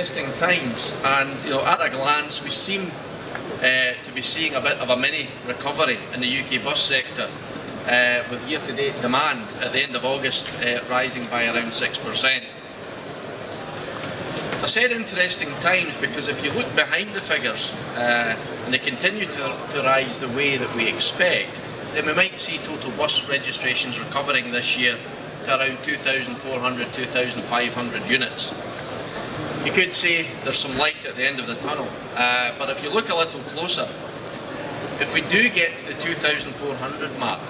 interesting times, and at a glance we seem to be seeing a bit of a mini recovery in the UK bus sector, with year-to-date demand at the end of August rising by around 6%. I said interesting times because if you look behind the figures and they continue to rise the way that we expect, then we might see total bus registrations recovering this year to around 2,400, 2,500 units. You could say there's some light at the end of the tunnel, but if you look a little closer, if we do get to the 2,400 mark,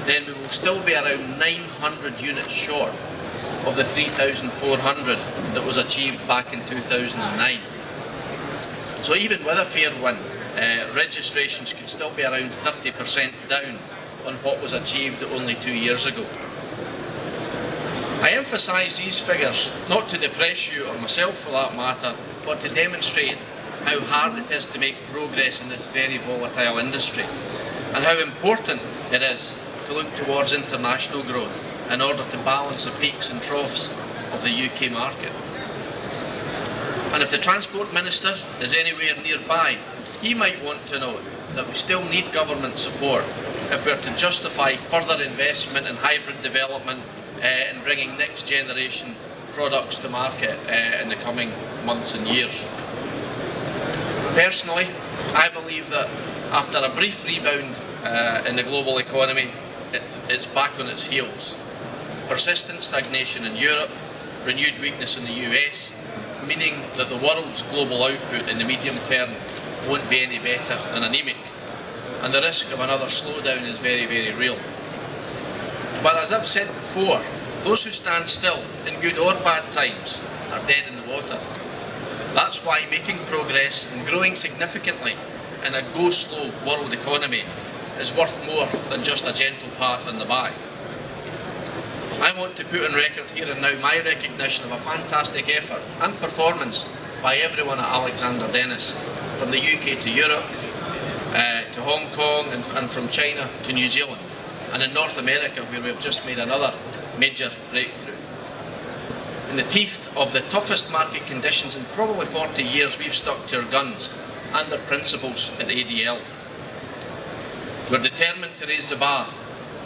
then we will still be around 900 units short of the 3,400 that was achieved back in 2009. So even with a fair wind, registrations could still be around 30% down on what was achieved only 2 years ago. I emphasise these figures not to depress you, or myself for that matter, but to demonstrate how hard it is to make progress in this very volatile industry, and how important it is to look towards international growth in order to balance the peaks and troughs of the UK market. And if the Transport Minister is anywhere nearby, he might want to note that we still need government support if we are to justify further investment in hybrid development and bringing next generation products to market in the coming months and years. Personally, I believe that after a brief rebound in the global economy, it's back on its heels. Persistent stagnation in Europe, renewed weakness in the US, meaning that the world's global output in the medium term won't be any better than anemic, and the risk of another slowdown is very, very real. But as I've said before, those who stand still in good or bad times are dead in the water. That's why making progress and growing significantly in a go-slow world economy is worth more than just a gentle pat on the back. I want to put on record here and now my recognition of a fantastic effort and performance by everyone at Alexander Dennis, from the UK to Europe, to Hong Kong, and from China to New Zealand, and in North America, where we've just made another major breakthrough. In the teeth of the toughest market conditions in probably 40 years, we've stuck to our guns and our principles at ADL. We're determined to raise the bar,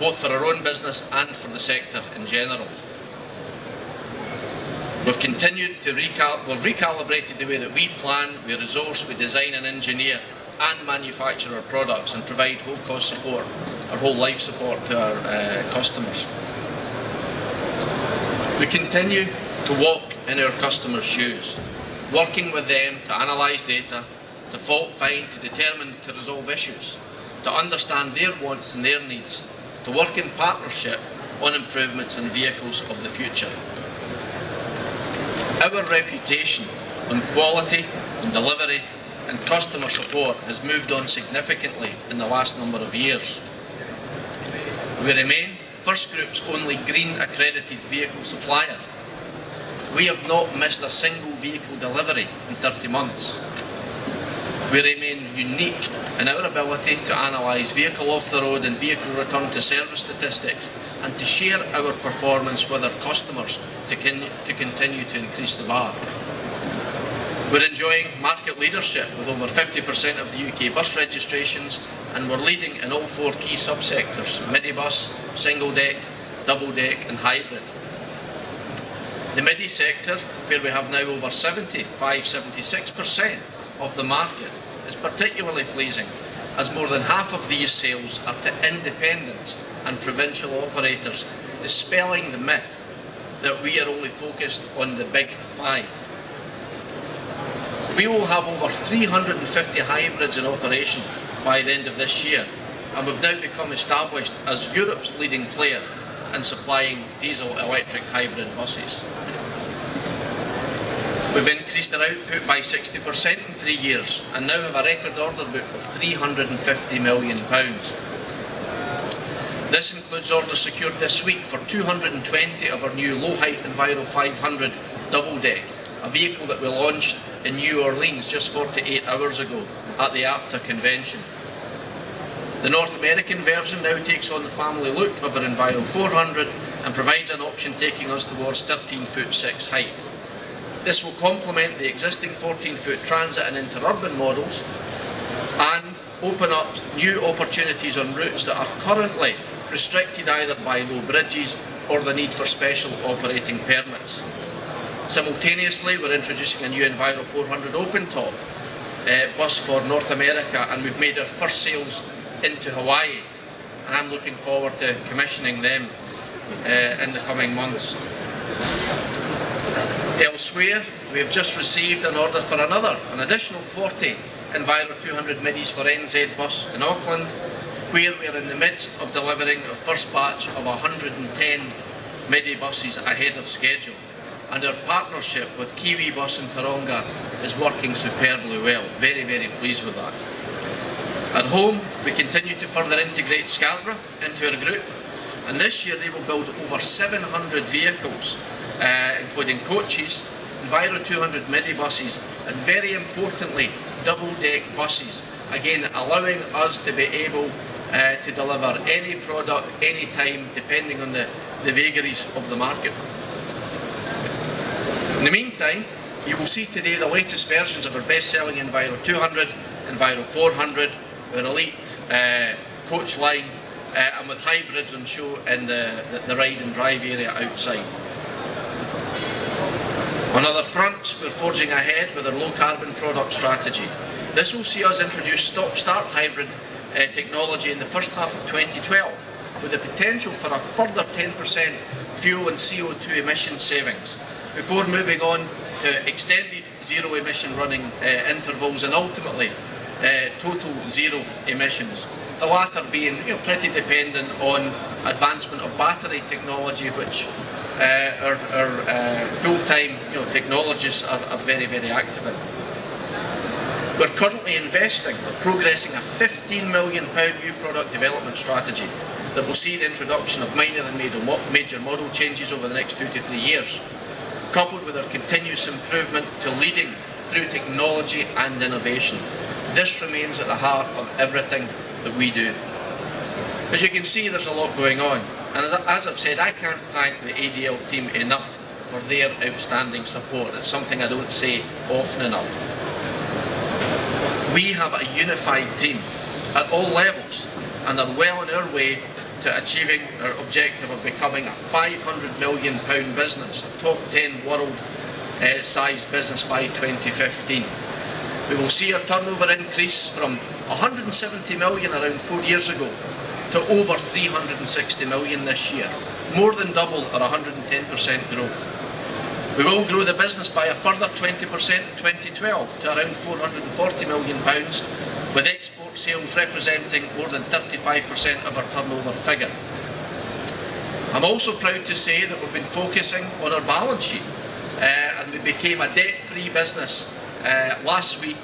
both for our own business and for the sector in general. We've continued to we've recalibrated the way that we plan, we resource, we design and engineer and manufacture our products, and provide whole cost support, our whole life support to our customers. We continue to walk in our customers' shoes, working with them to analyse data, to fault find, to determine, to resolve issues, to understand their wants and their needs, to work in partnership on improvements in vehicles of the future. Our reputation on quality, on delivery and customer support has moved on significantly in the last number of years. We remain First Group's only green accredited vehicle supplier. We have not missed a single vehicle delivery in 30 months. We remain unique in our ability to analyse vehicle off the road and vehicle return to service statistics, and to share our performance with our customers to continue to increase the bar. We're enjoying market leadership with over 50% of the UK bus registrations, and we're leading in all 4 key subsectors: minibus, single deck, double deck and hybrid. The midi sector, where we have now over 76% of the market, is particularly pleasing, as more than half of these sales are to independents and provincial operators, dispelling the myth that we are only focused on the big 5. We will have over 350 hybrids in operation by the end of this year, and we've now become established as Europe's leading player in supplying diesel-electric hybrid buses. We've increased our output by 60% in 3 years, and now have a record order book of £350 million. This includes orders secured this week for 220 of our new low-height Enviro 500 double deck, a vehicle that we launched in New Orleans just 48 hours ago at the APTA convention. The North American version now takes on the family look of our Enviro 400 and provides an option taking us towards 13'6" height. This will complement the existing 14-foot transit and interurban models and open up new opportunities on routes that are currently restricted either by low bridges or the need for special operating permits. Simultaneously, we're introducing a new Enviro 400 open-top bus for North America, and we've made our first sales into Hawaii, and I'm looking forward to commissioning them in the coming months. Elsewhere, we have just received an order for an additional 40 Enviro 200 middies for NZ Bus in Auckland, where we are in the midst of delivering a first batch of 110 MIDI buses ahead of schedule. And our partnership with Kiwi Bus in Taronga is working superbly well. Very, very pleased with that. At home, we continue to further integrate Scarborough into our group, and this year they will build over 700 vehicles, including coaches, Enviro 200 MIDI buses, and very importantly, double-deck buses, again allowing us to be able to deliver any product, any time, depending on the vagaries of the market. In the meantime, you will see today the latest versions of our best-selling Enviro 200, Enviro 400, our elite coach line, and with hybrids on show in the ride and drive area outside. On other fronts, we're forging ahead with our low-carbon product strategy. This will see us introduce stop-start hybrid technology in the first half of 2012, with the potential for a further 10% fuel and CO2 emission savings, before moving on to extended zero emission running intervals and ultimately total zero emissions. The latter being pretty dependent on advancement of battery technology, which our full-time technologists are very, very active in. We're currently investing or progressing a £15 million new product development strategy that will see the introduction of minor and major model changes over the next 2 to 3 years, coupled with our continuous improvement to leading through technology and innovation. This remains at the heart of everything that we do. As you can see, there's a lot going on, and as I've said, I can't thank the ADL team enough for their outstanding support. It's something I don't say often enough. We have a unified team at all levels and are well on our way to achieving our objective of becoming a £500 million business, a top 10 world-sized business by 2015. We will see our turnover increase from 170 million around 4 years ago to over 360 million this year, more than double our 110% growth. We will grow the business by a further 20% in 2012 to around £440 million, with export sales representing more than 35% of our turnover figure. I'm also proud to say that we've been focusing on our balance sheet, and we became a debt-free business last week,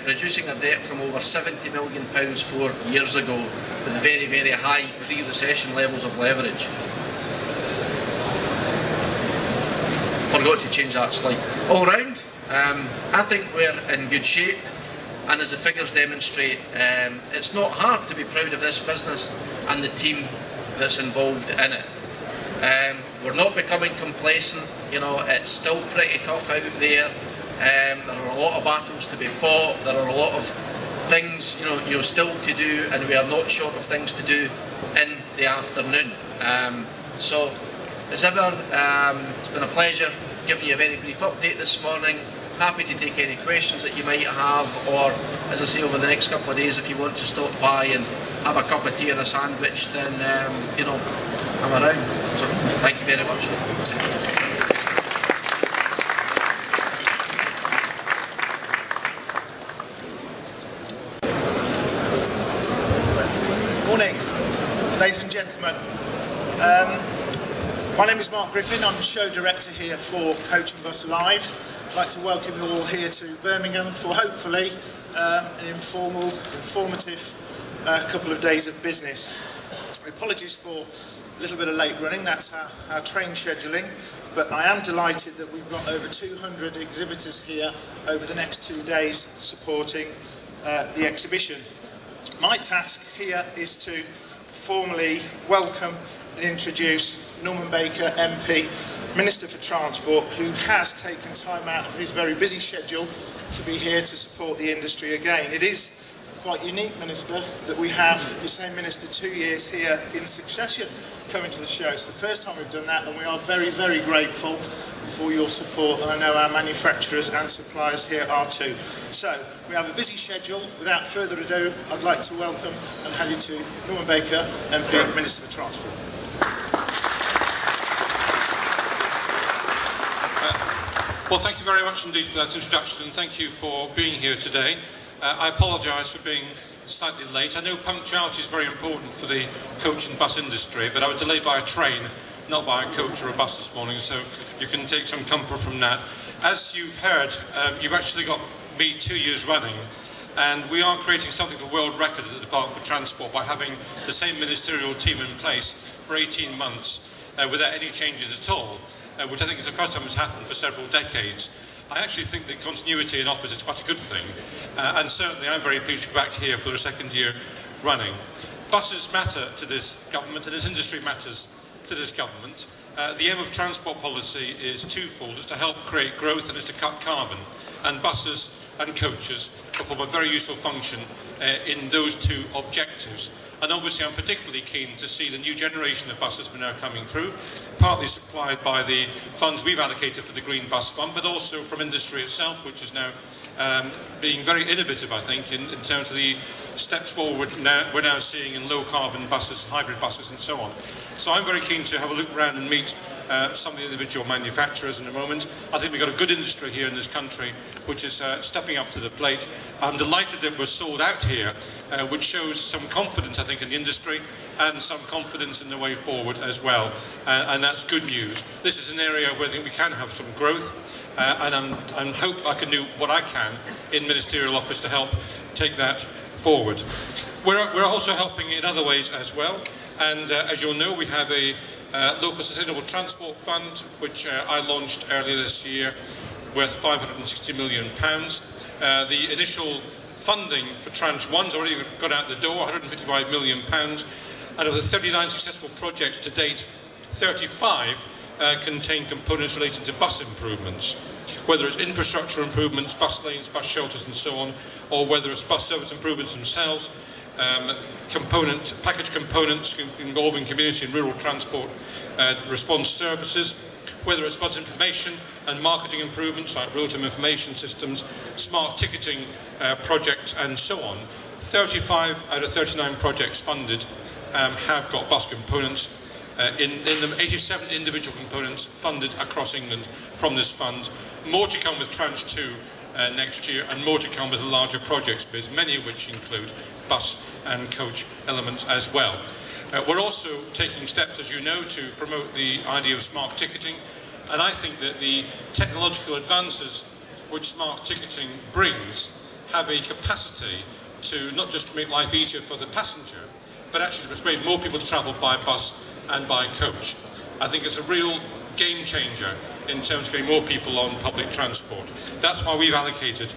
reducing our debt from over £70 million 4 years ago, with very, very high pre-recession levels of leverage. Forgot to change that slide. All round, I think we're in good shape, and as the figures demonstrate, it's not hard to be proud of this business and the team that's involved in it. We're not becoming complacent, it's still pretty tough out there. There are a lot of battles to be fought, there are a lot of things still to do, and we are not short of things to do in the afternoon. So as ever, it's been a pleasure giving you a very brief update this morning. Happy to take any questions that you might have, or as I say, over the next couple of days, if you want to stop by and have a cup of tea or a sandwich, then I'm around. So thank you very much. Morning, ladies and gentlemen. My name is Mark Griffin. I'm show director here for Coach and Bus Live. I'd like to welcome you all here to Birmingham for hopefully an informative couple of days of business. Apologies for a little bit of late running, that's our train scheduling, but I am delighted that we've got over 200 exhibitors here over the next 2 days supporting the exhibition. My task here is to formally welcome and introduce Norman Baker, MP, Minister for Transport, who has taken time out of his very busy schedule to be here to support the industry again. It is quite unique, Minister, that we have the same Minister 2 years here in succession coming to the show. It's the first time we've done that, and we are very, very grateful for your support, and I know our manufacturers and suppliers here are too. So, we have a busy schedule. Without further ado, I'd like to welcome and hand you to Norman Baker, MP, Minister for Transport. Well, thank you very much indeed for that introduction, and thank you for being here today. I apologise for being slightly late. I know punctuality is very important for the coach and bus industry, but I was delayed by a train, not by a coach or a bus this morning, so you can take some comfort from that. As you've heard, you've actually got me 2 years running, and we are creating something of a world record at the Department for Transport by having the same ministerial team in place for 18 months without any changes at all, which I think is the first time it's happened for several decades. I actually think that continuity in office is quite a good thing, and certainly I'm very pleased to be back here for the second year running. Buses matter to this government, and this industry matters to this government. The aim of transport policy is twofold. It's to help create growth and it's to cut carbon, and buses and coaches perform a very useful function in those two objectives. And obviously I'm particularly keen to see the new generation of buses we're now coming through, partly supplied by the funds we've allocated for the Green Bus Fund, but also from industry itself, which is now being very innovative, I think, in terms of the steps forward we're now seeing in low carbon buses, hybrid buses and so on. So I'm very keen to have a look around and meet some of the individual manufacturers in a moment. I think we've got a good industry here in this country which is stepping up to the plate. I'm delighted that we're sold out here, which shows some confidence, I think, in the industry and some confidence in the way forward as well, and that's good news. This is an area where I think we can have some growth, and I hope I can do what I can in ministerial office to help take that forward. We're also helping in other ways as well, and as you'll know, we have a local sustainable transport fund which I launched earlier this year worth £560 million. The initial funding for tranche 1's already got out the door, £155 million, and of the 39 successful projects to date, 35 contain components related to bus improvements, whether it's infrastructure improvements, bus lanes, bus shelters and so on, or whether it's bus service improvements themselves, package components involving community and rural transport response services, whether it's bus information and marketing improvements like real-time information systems, smart ticketing projects and so on. 35 out of 39 projects funded have got bus components. In them, 87 individual components funded across England from this fund. More to come with tranche 2 next year, and more to come with the larger projects biz, many of which include bus and coach elements as well. We're also taking steps, as you know, to promote the idea of smart ticketing, and I think that the technological advances which smart ticketing brings have a capacity to not just make life easier for the passenger, but actually to persuade more people to travel by bus and by coach. I think it's a real game changer in terms of getting more people on public transport. That's why we've allocated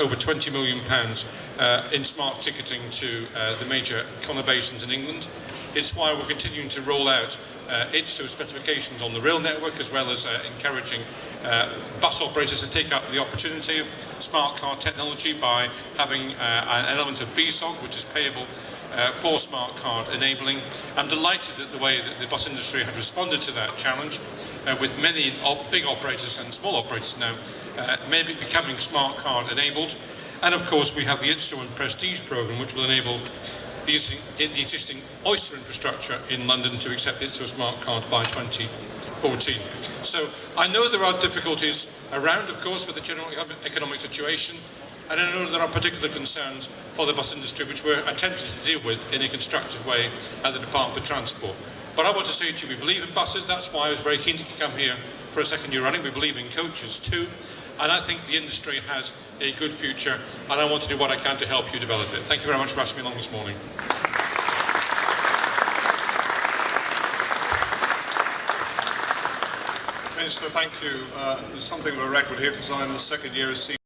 over £20 million in smart ticketing to the major conurbations in England. It's why we're continuing to roll out ITSO specifications on the rail network, as well as encouraging bus operators to take up the opportunity of smart card technology by having an element of BSOG, which is payable for smart card enabling. I'm delighted at the way that the bus industry has responded to that challenge, with many big operators and small operators now maybe becoming smart card enabled. And of course we have the ITSO and Prestige programme, which will enable the existing Oyster infrastructure in London to accept ITSO smart card by 2014. So I know there are difficulties around, of course, with the general economic situation, and I know there are particular concerns for the bus industry which we're attempting to deal with in a constructive way at the Department for Transport. But I want to say to you, we believe in buses. That's why I was very keen to come here for a second year running. We believe in coaches too, and I think the industry has a good future, and I want to do what I can to help you develop it. Thank you very much for asking me along this morning. Minister, thank you. There's something of a record here because I'm the second year as